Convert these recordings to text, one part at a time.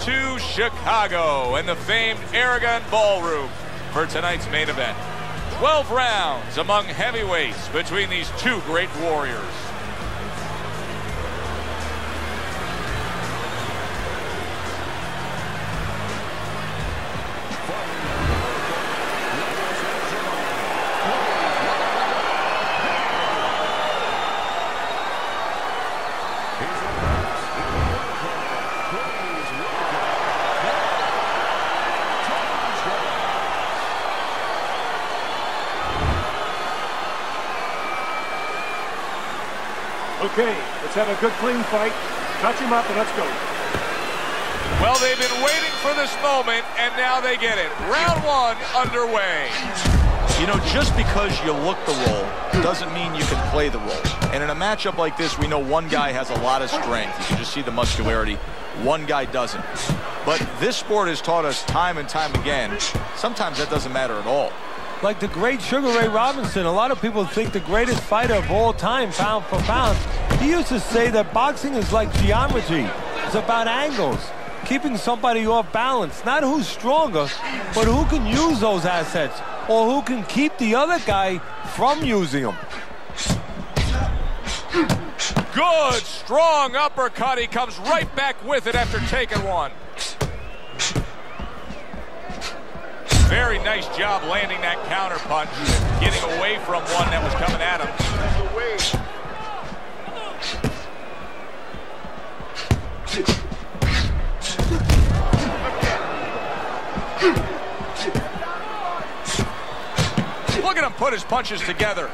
To Chicago and the famed Aragon Ballroom for tonight's main event. 12 rounds among heavyweights between these two great warriors. Okay, let's have a good, clean fight. Touch him up and let's go. Well, they've been waiting for this moment, and now they get it. Round one underway. You know, just because you look the role doesn't mean you can play the role. And in a matchup like this, we know one guy has a lot of strength. You can just see the muscularity. One guy doesn't. But this sport has taught us time and time again, sometimes that doesn't matter at all. Like the great Sugar Ray Robinson, a lot of people think the greatest fighter of all time, pound for pound. He used to say that boxing is like geometry. It's about angles, keeping somebody off balance. Not who's stronger, but who can use those assets, or who can keep the other guy from using them. Good, strong uppercut. He comes right back with it after taking one. Very nice job landing that counter punch, getting away from one that was coming at him. Look at him put his punches together.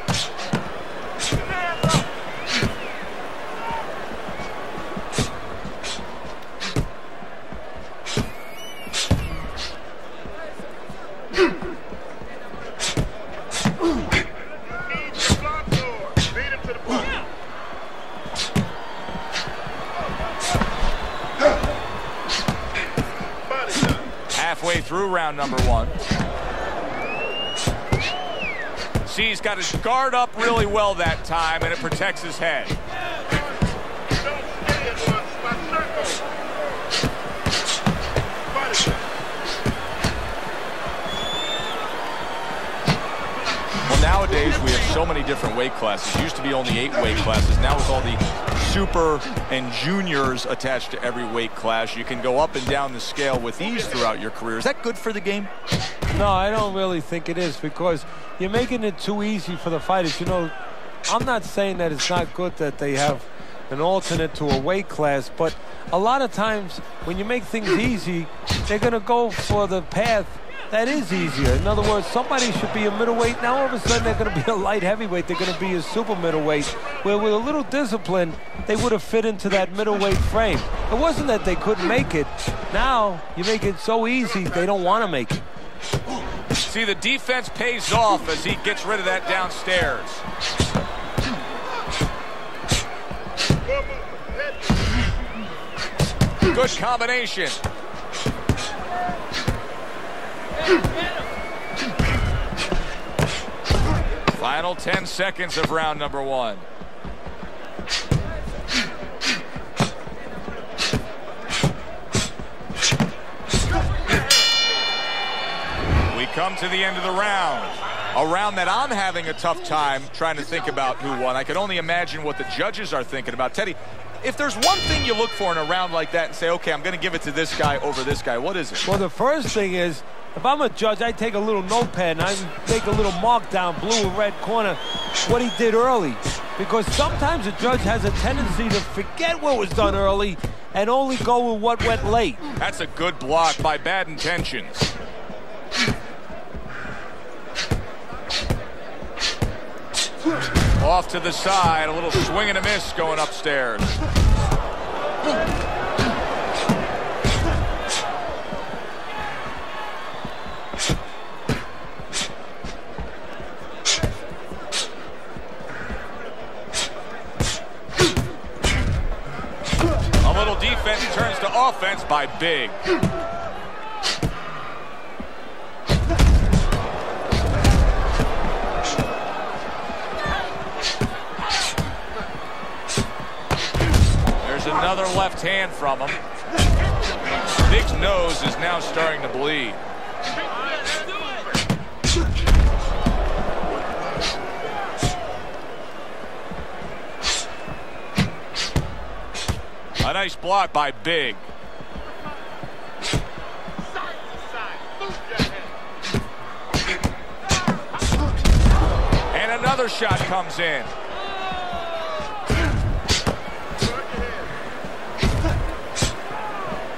Halfway through round number one. See, he's got his guard up really well that time, and it protects his head. Well, nowadays we have so many different weight classes. It used to be only 8 weight classes. Now with all the super and juniors attached to every weight class, you can go up and down the scale with ease throughout your career. Is that good for the game? No, I don't really think it is, because you're making it too easy for the fighters. You know, I'm not saying that it's not good that they have an alternate to a weight class, but a lot of times when you make things easy, they're going to go for the path that is easier. In other words, somebody should be a middleweight. Now all of a sudden they're going to be a light heavyweight. They're going to be a super middleweight, where with a little discipline, they would have fit into that middleweight frame. It wasn't that they couldn't make it. Now you make it so easy, they don't want to make it. See, the defense pays off as he gets rid of that downstairs. Good combination. Final 10 seconds of round number one. We come to the end of the round. A round that I'm having a tough time trying to think about who won. I can only imagine what the judges are thinking about. Teddy, if there's one thing you look for in a round like that and say, okay, I'm going to give it to this guy over this guy, what is it? Well, the first thing is, if I'm a judge, I take a little notepad and I make a little mark down, blue and red corner, what he did early. Because sometimes a judge has a tendency to forget what was done early and only go with what went late. That's a good block by Bad Intentions. Off to the side, a little swing and a miss going upstairs. A little defense turns to offense by Big. Another left hand from him. His nose is now starting to bleed. A nice block by Big. And another shot comes in.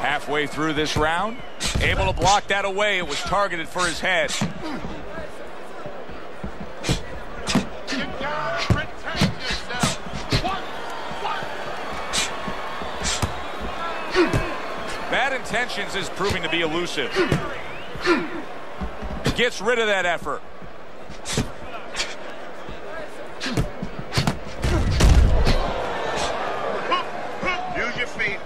Halfway through this round, able to block that away. It was targeted for his head. Bad intentions is proving to be elusive. Gets rid of that effort. Use your feet.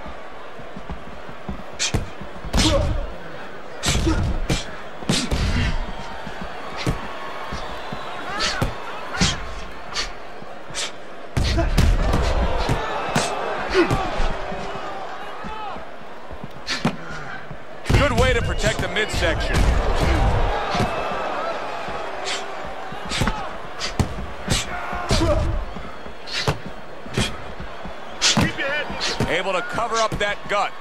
Good way to protect the midsection. Able to cover up that gut.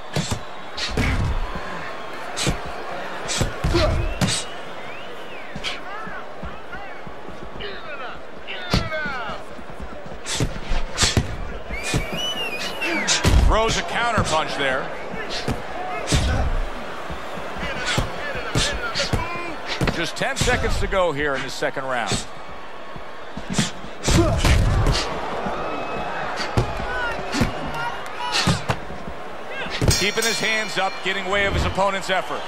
Throws a counter punch there. Just 10 seconds to go here in the second round. Keeping his hands up, getting way of his opponent's effort.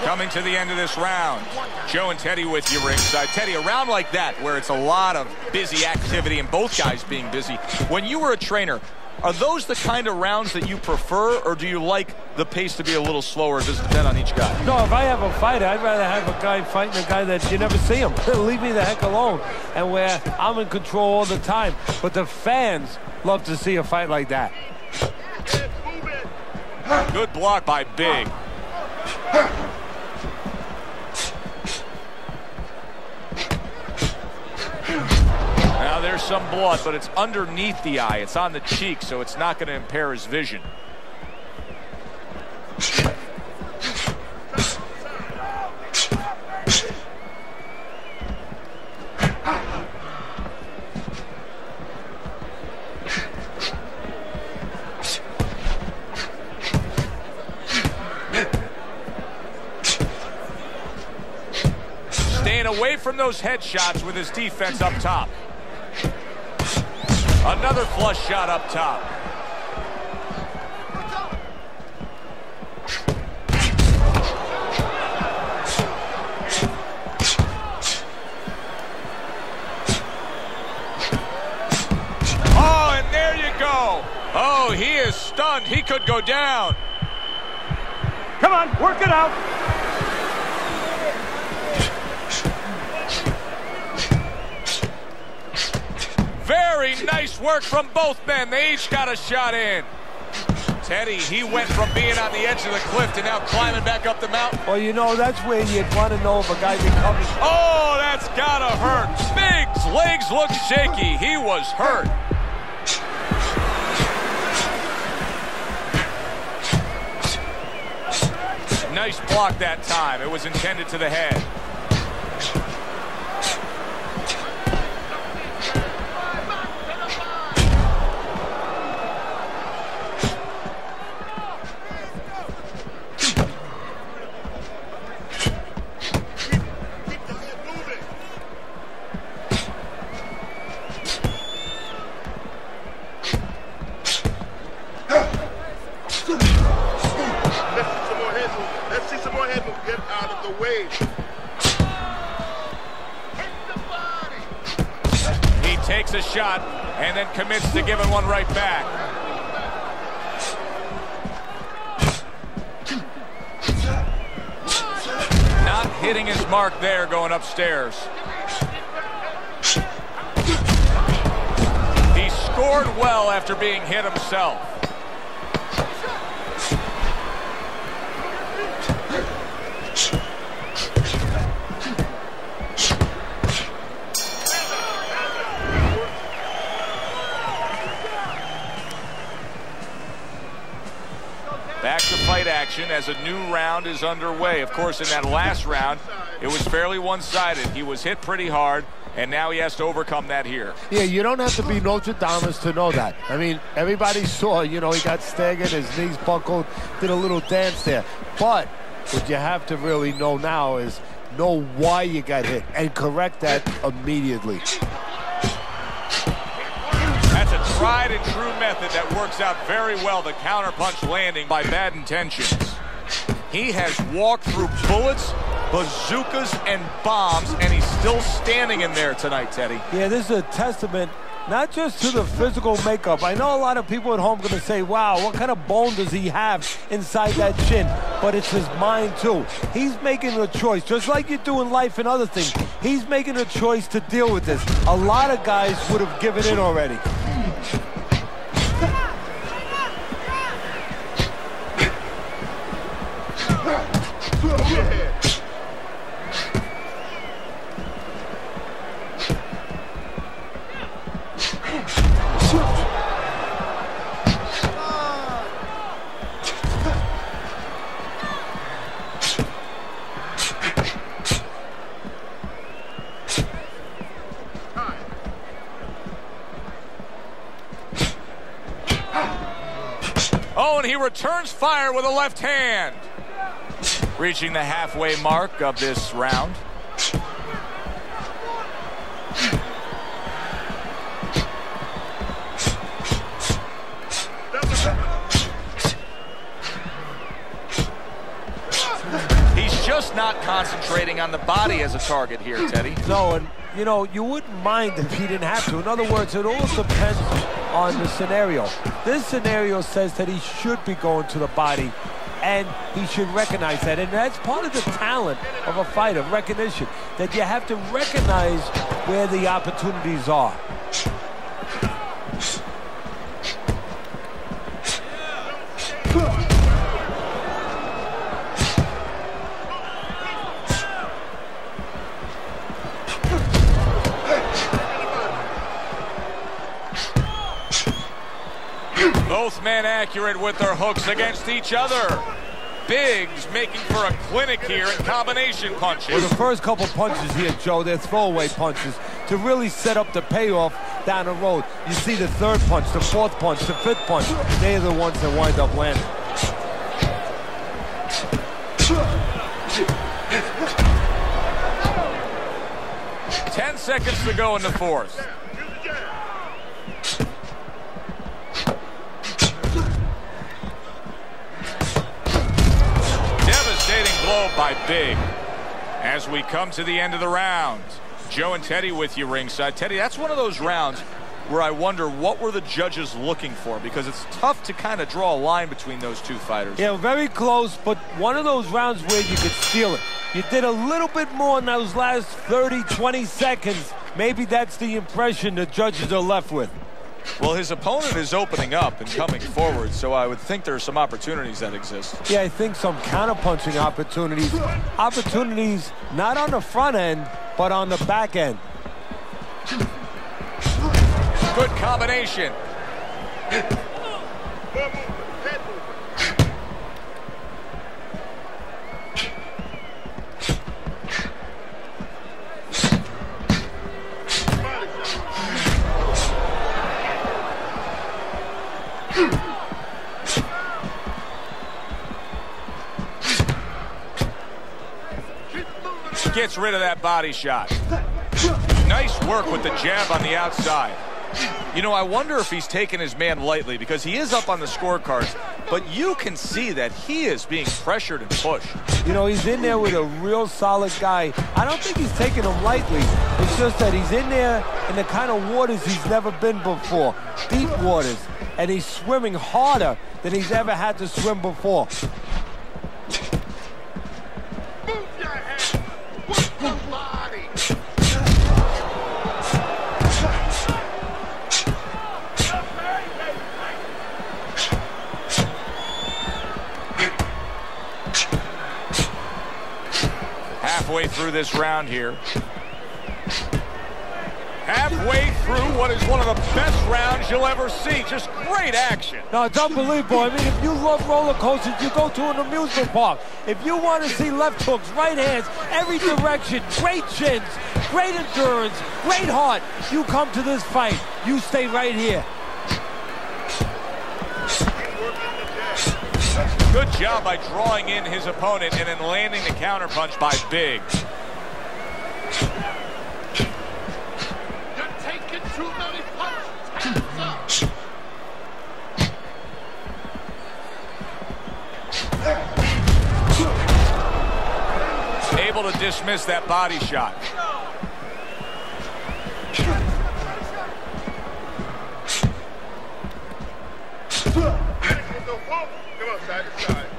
Coming to the end of this round. Joe and Teddy with you ringside. Teddy, a round like that where it's a lot of busy activity and both guys being busy. When you were a trainer, are those the kind of rounds that you prefer, or do you like the pace to be a little slower? Does it depend on each guy? No, if I have a fighter, I'd rather have a guy fighting a guy that you never see him. Leave me the heck alone. And where I'm in control all the time. But the fans love to see a fight like that. Good block by Big. Now there's some blood, but it's underneath the eye. It's on the cheek, so it's not going to impair his vision. Staying away from those headshots with his defense up top. Another flush shot up top. Oh, and there you go. Oh, he is stunned. He could go down. Come on, work it out. Very nice work from both men. They each got a shot in. Teddy, he went from being on the edge of the cliff to now climbing back up the mountain. Well, you know, that's where you'd want to know if a guy recovers. Oh, that's gotta hurt. Big's legs look shaky. He was hurt. Nice block that time. It was intended to the head. Let's see some more head move. Get out of the way. He takes a shot and then commits to giving one right back. Not hitting his mark there going upstairs. He scored well after being hit himself. fight action as a new round is underway. Of course, in that last round, it was fairly one-sided. He was hit pretty hard, and now he has to overcome that here. Yeah, you don't have to be Notre Dame to know that. I mean, everybody saw, you know, he got staggered, his knees buckled, did a little dance there. But what you have to really know now is know why you got hit and correct that immediately. That's a tried and true method that works out very well, the counterpunch landing by bad intentions. He has walked through bullets, bazookas, and bombs, and he's still standing in there tonight, Teddy. Yeah, this is a testament not just to the physical makeup. I know a lot of people at home are going to say, wow, what kind of bone does he have inside that chin? But it's his mind, too. He's making a choice, just like you do in life and other things. He's making a choice to deal with this. A lot of guys would have given in already. Oh, and he returns fire with a left hand. Reaching the halfway mark of this round. He's just not concentrating on the body as a target here, Teddy. No, and you know, you wouldn't mind if he didn't have to. In other words, it all depends on the scenario. This scenario says that he should be going to the body, and he should recognize that. And that's part of the talent of a fighter, recognition, that you have to recognize where the opportunities are. Both men accurate with their hooks against each other. Biggs making for a clinic here in combination punches. Well, the first couple punches here, Joe, they're throwaway punches to really set up the payoff down the road. You see the third punch, the fourth punch, the fifth punch. They're the ones that wind up landing. Ten seconds to go in the fourth. Blow by Big. As we come to the end of the round, Joe and Teddy with you ringside. Teddy, that's one of those rounds where I wonder what were the judges looking for, because it's tough to kind of draw a line between those two fighters. Yeah, very close, but one of those rounds where you could steal it. You did a little bit more in those last 30, 20 seconds. Maybe that's the impression the judges are left with. Well, his opponent is opening up and coming forward, so I would think there are some opportunities that exist. Yeah, I think some counterpunching opportunities. Opportunities not on the front end, but on the back end. Good combination. Gets rid of that body shot. Nice work with the jab on the outside. You know, I wonder if he's taking his man lightly, because he is up on the scorecards, but you can see that he is being pressured and pushed. You know, he's in there with a real solid guy. I don't think he's taking him lightly. It's just that he's in there in the kind of waters he's never been before. Deep waters. And he's swimming harder than he's ever had to swim before. Halfway through this round here. Halfway through what is one of the best rounds you'll ever see. Just great action. No, it's unbelievable. I mean, if you love roller coasters, you go to an amusement park. If you want to see left hooks, right hands, every direction, great chins, great endurance, great heart, you come to this fight. You stay right here. Good job by drawing in his opponent and then landing the counterpunch by Big. You're taking too many punches. Able to dismiss that body shot. Come on, side to side.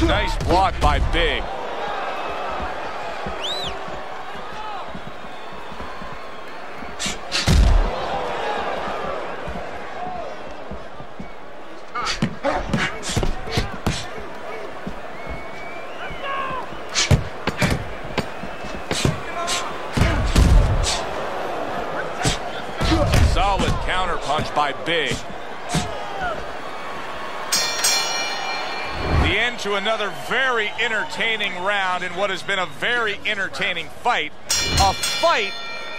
Nice block by Big. Solid counterpunch by Big. The end to another very entertaining round in what has been a very entertaining fight. A fight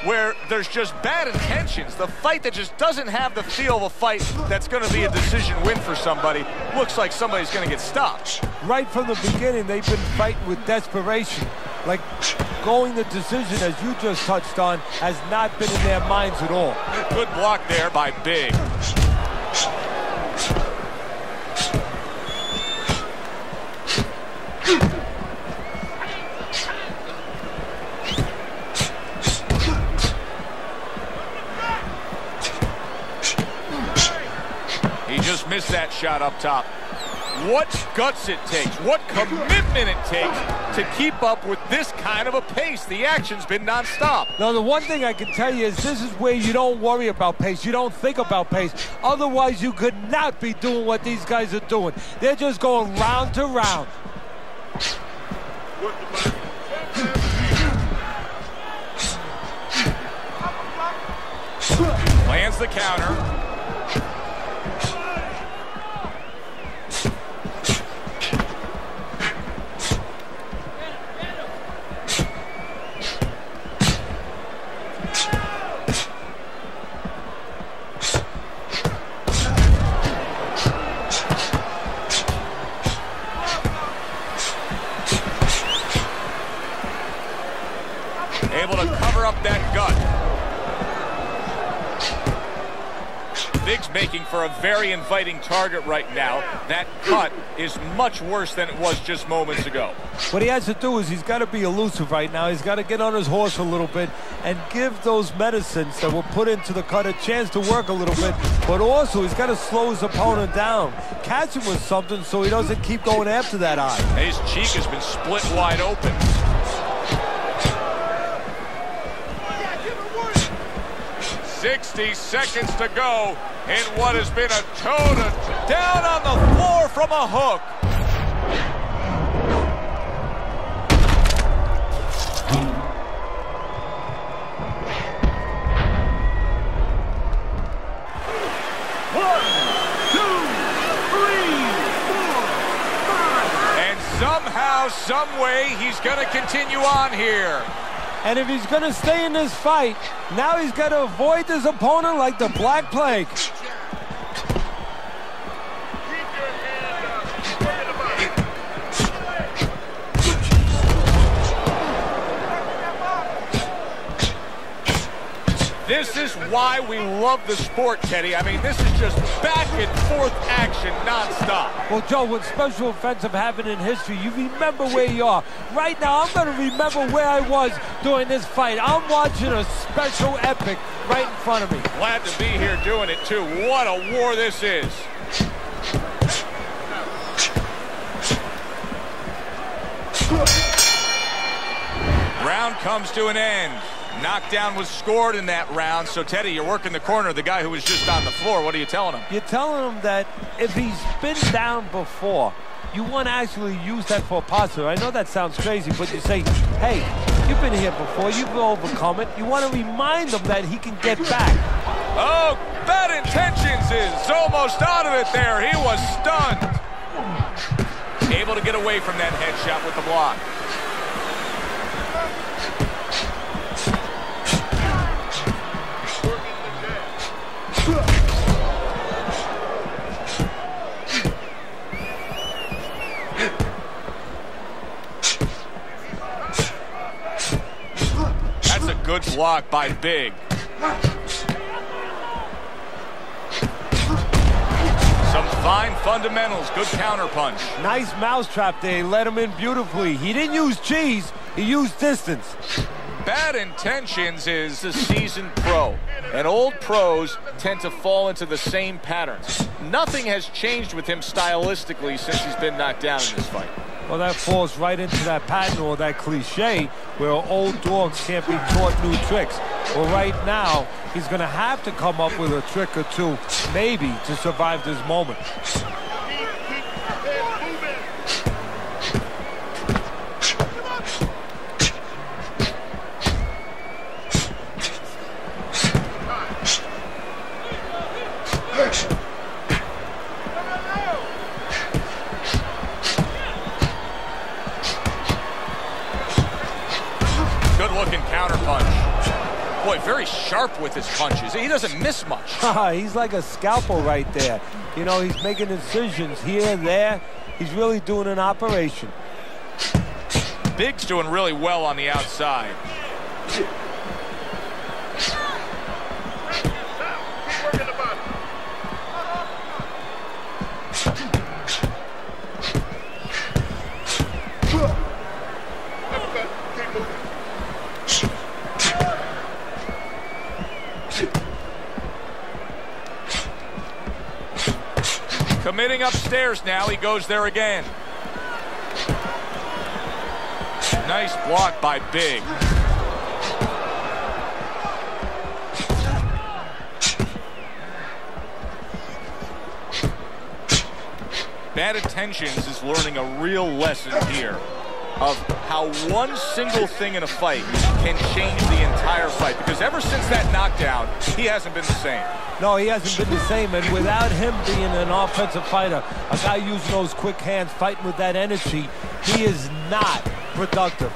where there's just bad intentions. The fight that just doesn't have the feel of a fight that's going to be a decision win for somebody. Looks like somebody's going to get stopped. Right from the beginning, they've been fighting with desperation. Like going the decision, as you just touched on, has not been in their minds at all. Good block there by Big. He just missed that shot up top. What guts it takes, what commitment it takes to keep up with this kind of a pace. The action's been nonstop. Now, the one thing I can tell you is this is where you don't worry about pace. You don't think about pace. Otherwise, you could not be doing what these guys are doing. They're just going round to round. Lands the counter. Able to cover up that gut. Big's making for a very inviting target right now. That cut is much worse than it was just moments ago. What he has to do is he's got to be elusive right now. He's got to get on his horse a little bit and give those medicines that were put into the cut a chance to work a little bit. But also, he's got to slow his opponent down. Catch him with something so he doesn't keep going after that eye. His cheek has been split wide open. 60 seconds to go in what has been a toe-to-toe. Down on the floor from a hook. One, two, three, four, five. And somehow, some way, he's going to continue on here. And if he's going to stay in this fight, now he's got to avoid his opponent like the Black Plague. This is why we love the sport, Teddy. I mean, this is just back and forth action nonstop. Well, Joe, with special events have happened in history, you remember where you are. Right now, I'm going to remember where I was during this fight. I'm watching a special epic right in front of me. Glad to be here doing it, too. What a war this is. Round comes to an end. Knockdown was scored in that round. So, Teddy, you're working the corner of the guy who was just on the floor. What are you telling him? You're telling him that if he's been down before, you want to actually use that for a positive. I know that sounds crazy, but you say, hey, you've been here before, you've overcome it. You want to remind him that he can get back. Oh, Bad Intentions is almost out of it there. He was stunned. Able to get away from that headshot with the block. That's a good block by Big. Some fine fundamentals, good counterpunch. Nice mousetrap there, he let him in beautifully. He didn't use cheese, he used distance. Bad Intentions is a seasoned pro, and old pros tend to fall into the same patterns. Nothing has changed with him stylistically since he's been knocked down in this fight. Well, that falls right into that pattern or that cliche where old dogs can't be taught new tricks. Well, right now, he's going to have to come up with a trick or two, maybe, to survive this moment. Good-looking counterpunch. Boy, very sharp with his punches. He doesn't miss much. He's like a scalpel right there. You know, he's making incisions here and there. He's really doing an operation. Big's doing really well on the outside. Committing upstairs now. He goes there again. Nice block by Big. Bad Intentions is learning a real lesson here of how one single thing in a fight can change the entire fight. Because ever since that knockdown, he hasn't been the same. No, he hasn't been the same, and without him being an offensive fighter, a guy using those quick hands, fighting with that energy, he is not productive.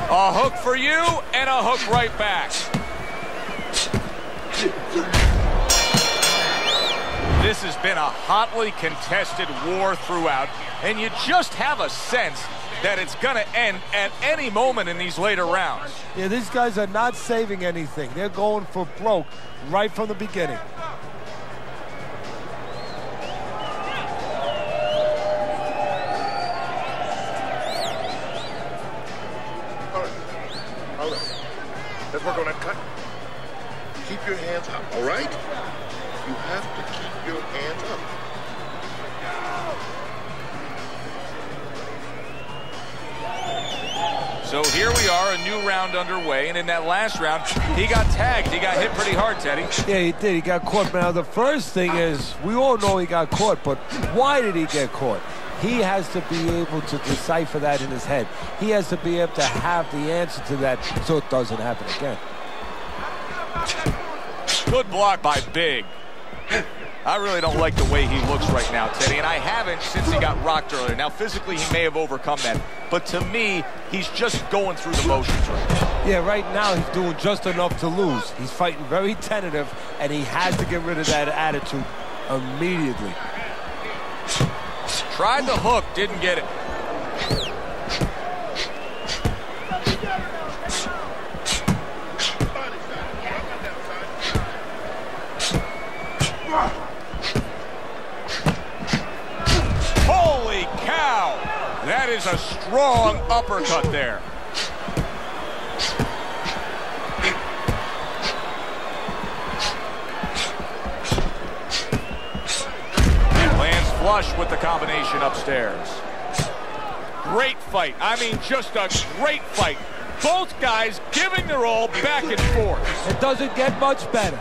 A hook for you, and a hook right back. This has been a hotly contested war throughout, and you just have a sense that it's going to end at any moment in these later rounds. Yeah, these guys are not saving anything. They're going for broke right from the beginning. All right. Let's work on that cut. Keep your hands up, all right? You have to keep your hands up. So here we are, a new round underway, and in that last round, he got tagged. He got hit pretty hard, Teddy. Yeah, he did. He got caught. Now, the first thing is, we all know he got caught, but why did he get caught? He has to be able to decipher that in his head. He has to be able to have the answer to that so it doesn't happen again. Good block by Big. I really don't like the way he looks right now, Teddy, and I haven't since he got rocked earlier. Now, physically, he may have overcome that, but to me, he's just going through the motions right now. Yeah, right now, he's doing just enough to lose. He's fighting very tentative, and he has to get rid of that attitude immediately. Tried the hook, didn't get it. Holy cow! That is a strong uppercut there. Lands flush with the combination upstairs. Great fight. I mean, just a great fight. Both guys giving their all back and forth. It doesn't get much better.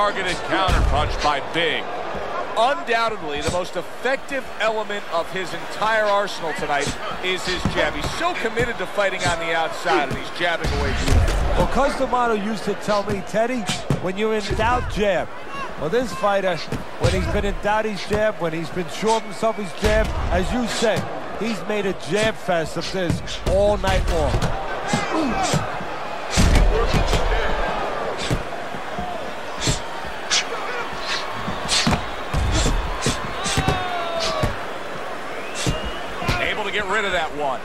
targeted counterpunch by Big. Undoubtedly, the most effective element of his entire arsenal tonight is his jab. He's so committed to fighting on the outside, and he's jabbing away. Well, Cus D'Amato used to tell me, Teddy, when you're in doubt, jab. Well, this fighter, when he's been in doubt, he's jab. When he's been sure of himself, he's jab. As you said, he's made a jab fest of this all night long. Able to get rid of that one.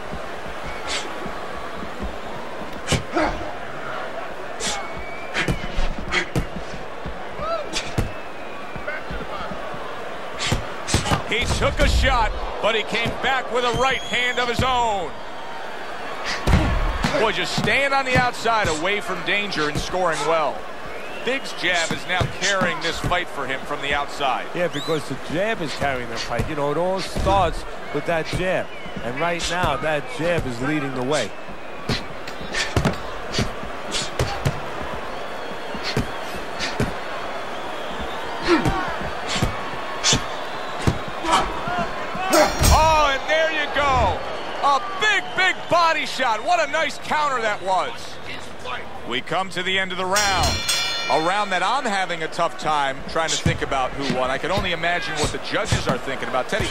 He took a shot, but he came back with a right hand of his own. Boy, just staying on the outside away from danger and scoring well. Big's jab is now carrying this fight for him from the outside. Yeah, because the jab is carrying the fight. You know, it all starts with that jab. And right now, that jab is leading the way. Oh, and there you go. A big, big body shot. What a nice counter that was. We come to the end of the round. A round that I'm having a tough time trying to think about who won. I can only imagine what the judges are thinking about. Teddy,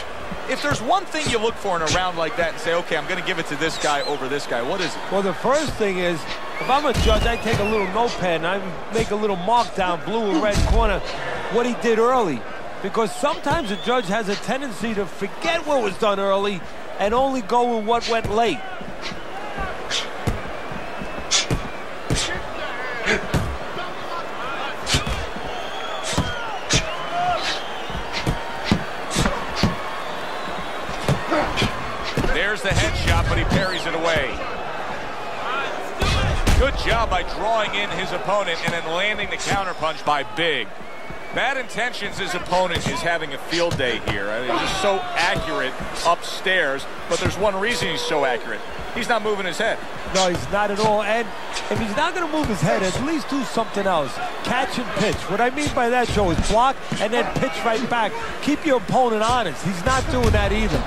if there's one thing you look for in a round like that and say, okay, I'm going to give it to this guy over this guy, what is it? Well, the first thing is, if I'm a judge, I take a little notepad and I make a little mark down, blue or red corner, what he did early. Because sometimes a judge has a tendency to forget what was done early and only go with what went late. There's the headshot, but he parries it away. Good job by drawing in his opponent and then landing the counterpunch by Big. Bad intentions, his opponent is having a field day here. I mean, he's just so accurate upstairs, but there's one reason he's so accurate. He's not moving his head. No, he's not at all. And if he's not going to move his head, at least do something else. Catch and pitch. What I mean by that, Joe, is block and then pitch right back. Keep your opponent honest. He's not doing that either.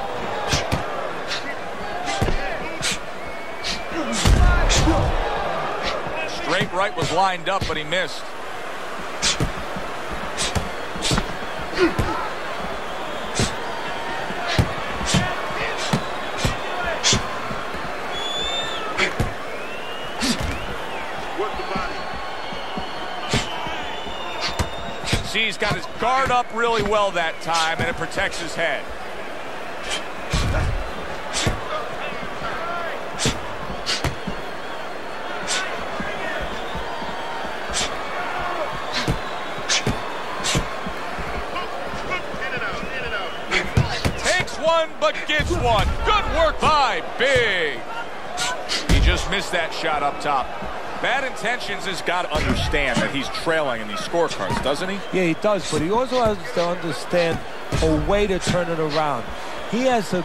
Straight right was lined up, but he missed. See, he's got his guard up really well that time, and it protects his head. One, but gets one. Good work by Big. He just missed that shot up top. Bad intentions has got to understand that he's trailing in these scorecards, doesn't he? Yeah, he does, but he also has to understand a way to turn it around. He has to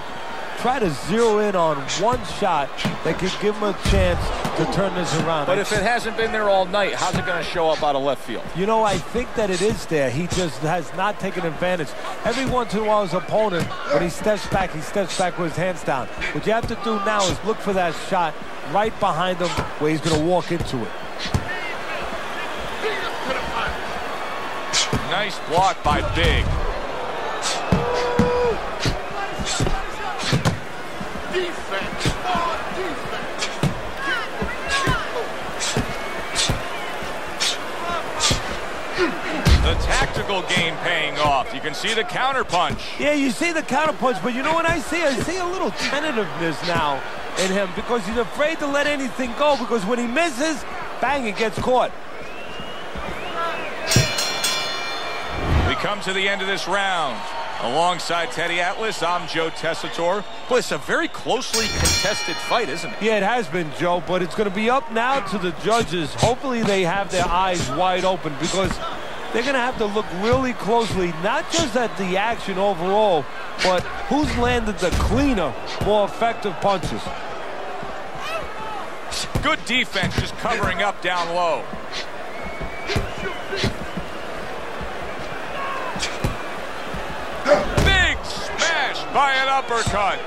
try to zero in on one shot that could give him a chance to turn this around. But if it hasn't been there all night, how's it going to show up out of left field? You know, I think that it is there. He just has not taken advantage. Every once in a while, his opponent, when he steps back with his hands down. What you have to do now is look for that shot right behind him where he's going to walk into it. Nice block by Big. The tactical game paying off. You can see the counterpunch. Yeah, you see the counterpunch, but you know what I see? I see a little tentativeness now in him because he's afraid to let anything go, because when he misses, bang, it gets caught. We come to the end of this round. Alongside Teddy Atlas, I'm Joe Tessitore. Boy, it's a very closely contested fight, isn't it? Yeah, it has been, Joe, but it's going to be up now to the judges. Hopefully they have their eyes wide open, because they're going to have to look really closely, not just at the action overall, but who's landed the cleaner, more effective punches. Good defense, just covering up down low. by an uppercut.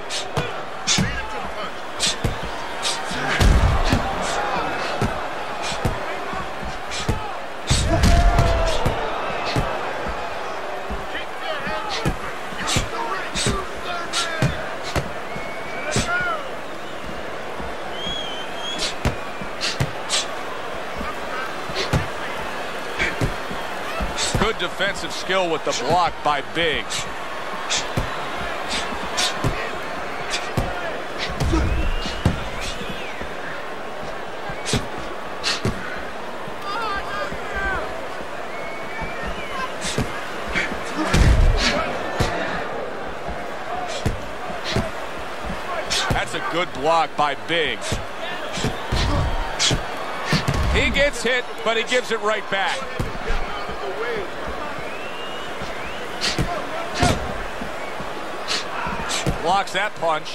Good defensive skill with the block by Biggs. That's a good block by Biggs. He gets hit, but he gives it right back. Blocks that punch.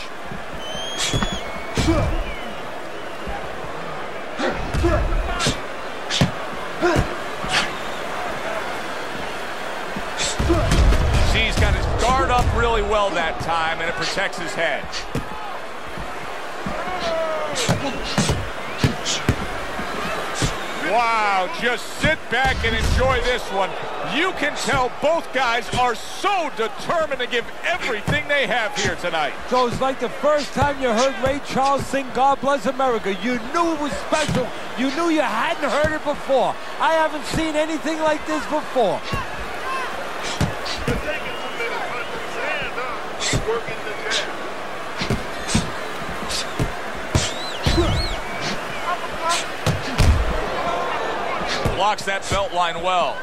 See, he's got his guard up really well that time, and it protects his head. Wow, just sit back and enjoy this one. You can tell both guys are so determined to give everything they have here tonight. So it's like the first time you heard Ray Charles sing God Bless America. You knew it was special. You knew you hadn't heard it before. I haven't seen anything like this before. You're taking some little punches and working the jab. Blocks that belt line well.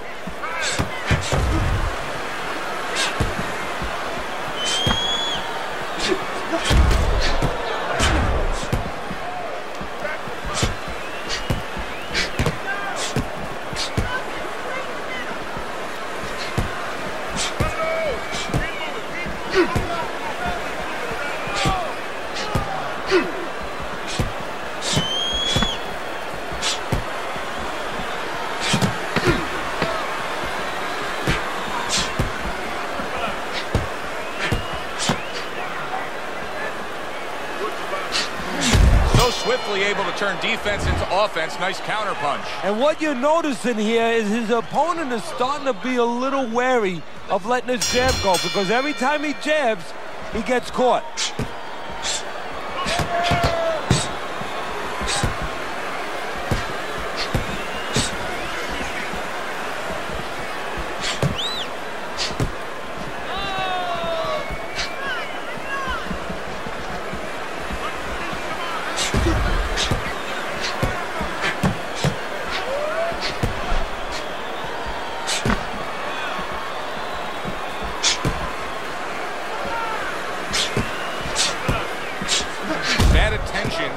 Swiftly able to turn defense into offense. Nice counter punch. And what you're noticing here is his opponent is starting to be a little wary of letting his jab go, because every time he jabs, he gets caught.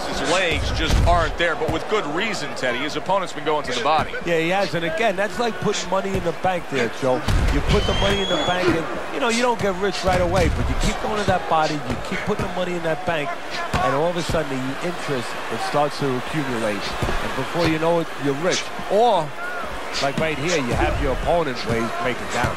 His legs just aren't there, but with good reason, Teddy. His opponent's been going to the body. Yeah, he has. And again, that's like putting money in the bank there, Joe. You put the money in the bank, and you don't get rich right away, but you keep going to that body, you keep putting the money in that bank, and all of a sudden the interest, it starts to accumulate. And before you know it, you're rich. Or, like right here, you have your opponent break it down.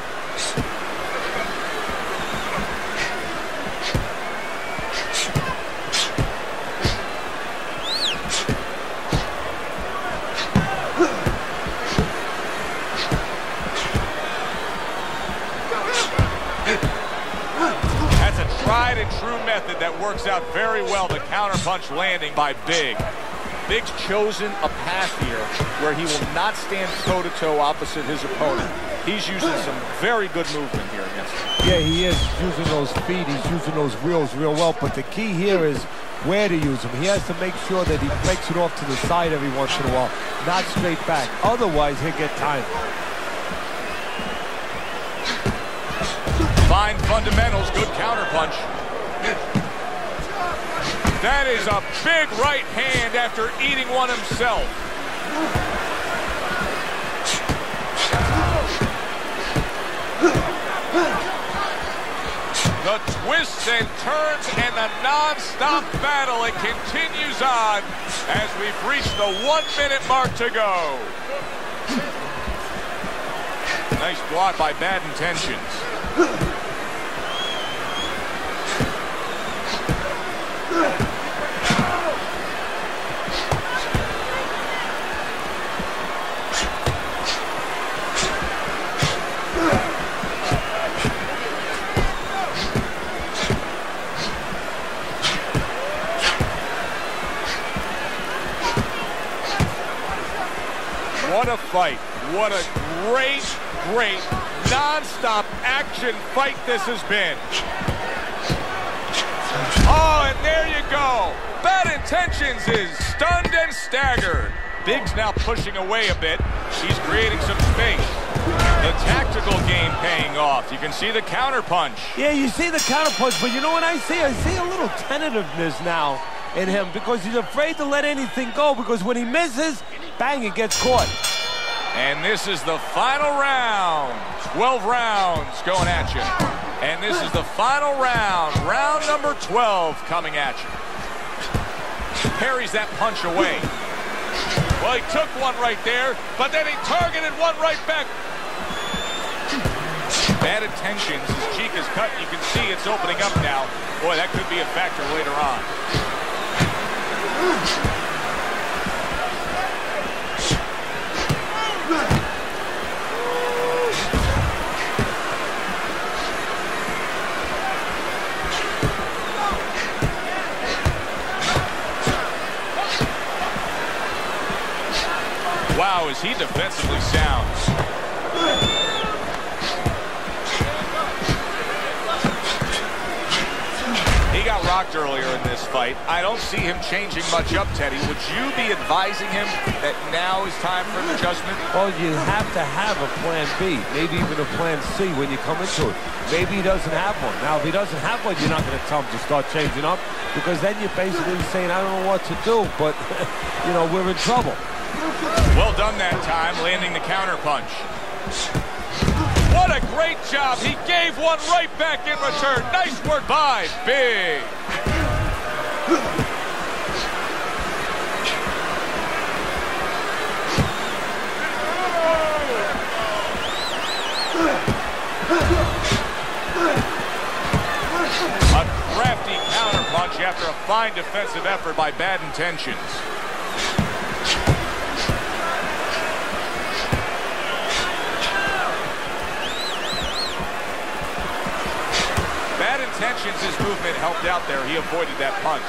Tried and true method that works out very well. The counterpunch landing by Big. Big's chosen a path here where he will not stand toe-to-toe opposite his opponent. He's using some very good movement here against him. Yeah, he is using those feet. He's using those reels real well. But the key here is where to use them. He has to make sure that he breaks it off to the side every once in a while, not straight back. Otherwise, he'll get timed. Fine fundamentals, good counterpunch. That is a big right hand after eating one himself. The twists and turns and the non-stop battle, it continues on as we've reached the 1 minute mark to go. Nice block by Bad Intentions. What a fight. What a great, great, non-stop action fight this has been. Oh, and there you go. Bad Intentions is stunned and staggered. Biggs now pushing away a bit. He's creating some space. The tactical game paying off. You can see the counter punch. Yeah, you see the counter punch, but you know what I see? I see a little tentativeness now in him because he's afraid to let anything go, because when he misses, bang, it gets caught. And this is the final round. 12 rounds going at you. And this is the final round. Round number 12 coming at you. Parries that punch away. Well, he took one right there, but then he targeted one right back. Bad Intentions. His cheek is cut. You can see it's opening up now. Boy, that could be a factor later on. Wow, is he defensively sound. He got rocked earlier in this fight. I don't see him changing much up, Teddy. Would you be advising him that now is time for an adjustment? Well, you have to have a plan B, maybe even a plan C when you come into it. Maybe he doesn't have one. Now, if he doesn't have one, you're not going to tell him to start changing up, because then you're basically saying, I don't know what to do, but, you know, we're in trouble. Well done that time, landing the counter punch. What a great job. He gave one right back in return. Nice work by Big. A crafty counter punch after a fine defensive effort by Bad Intentions. Bad Intentions, his movement helped out there. He avoided that punch.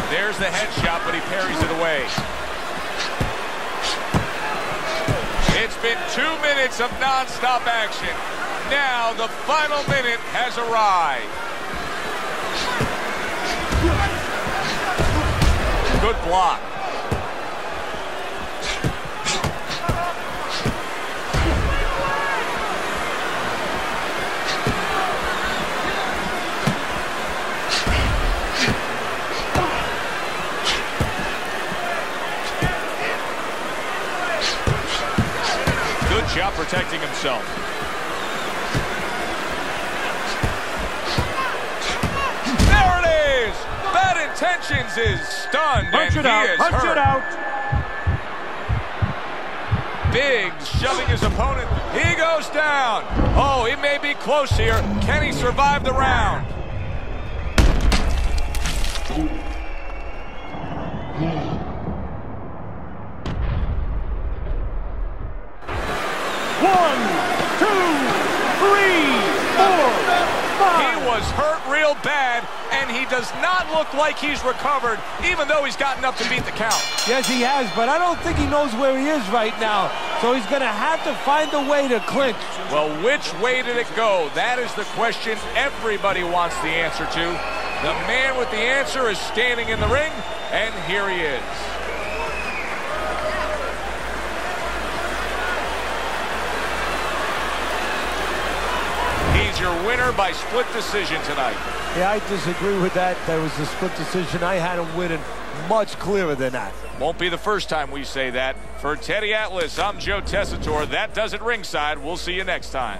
There's the headshot, but he parries it away. It's been 2 minutes of non-stop action. Now the final minute has arrived. Good block. Good job protecting himself. There it is! Bad Intentions is stunned, Punch and it he out, is punch hurt. it out. Biggs shoving his opponent. He goes down. Oh, he may be close here. Can he survive the round? One, two, three, four, five. He was hurt real bad, and he does not look like he's recovered, even though he's gotten up to beat the count. Yes, he has, but I don't think he knows where he is right now. So he's going to have to find a way to clinch. Well, which way did it go? That is the question everybody wants the answer to. The man with the answer is standing in the ring, and here he is. He's your winner by split decision tonight. Yeah, I disagree with that. That was a split decision. I had him winning much clearer than that. Won't be the first time we say that. For Teddy Atlas, I'm Joe Tessitore. That does it ringside. We'll see you next time.